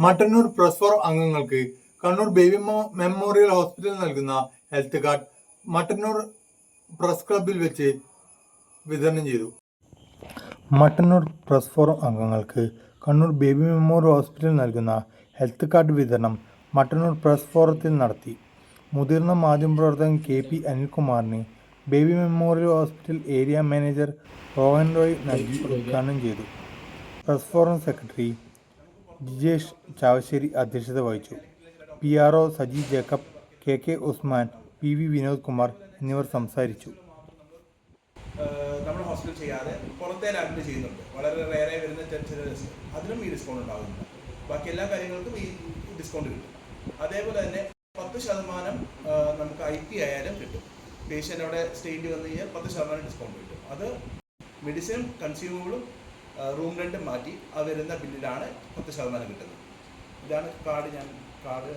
Mattannur press forum അംഗങ്ങൾക്ക് Kannur Baby Memorial Hospital നൽകുന്ന health card Mattannur press ക്ലബ്ബിൽ വെച്ച് വിതരണം ചെയ്തു. മട്ടന്നൂർ പ്രസ് ഫോറം അംഗങ്ങൾക്ക് കണ്ണൂർ ബേബി മെമ്മോറിയൽ ഹോസ്പിറ്റൽ നൽകുന്ന ഹെൽത്ത് കാർഡ് വിതരണം മട്ടന്നൂർ പ്രസ് ഫോറത്തിൽ നടത്തി. മുതിർന്ന മാധ്യമപ്രവർത്തകൻ KP അനിൽകുമാറിന് Baby Memorial Hospital area manager Rohan Roy നൽകി ഉദ്ഘാടനം ചെയ്തു. Press forum secretary Jijesh Chavassery അധ്യക്ഷത വഹിച്ചു. PRO Saji Jacob, KK Usman, PV Vinod Kumar എന്നിവർ സംസാരിച്ചു. നമ്മുടെ ഹോസ്പിറ്റൽ ചെയ്യാതെ പുറത്തെ ലാബിൽ ചെയ്യുന്നുണ്ട്. വളരെ റേറെ വരുന്ന ചില അതിനും ഈ ഡിസ്കൗണ്ട് ഉണ്ടാകുന്നുണ്ട്. ബാക്കി എല്ലാ കാര്യങ്ങൾക്കും ഈ ഡിസ്കൗണ്ട് കിട്ടും. അതേപോലെ തന്നെ 10% നമുക്ക് IP ആയാലും കിട്ടും. പേഷ്യൻ്റ് അവിടെ സ്റ്റേയിൽ വന്നു കഴിഞ്ഞാൽ 10% ഡിസ്കൗണ്ട് കിട്ടും. അത് മെഡിസിനും കൺസ്യൂമബിളും റൂം റെൻറ്റും മാറ്റി ആ വരുന്ന ബില്ലിലാണ് 10% കിട്ടുന്നത്. ഇതാണ് കാർഡ്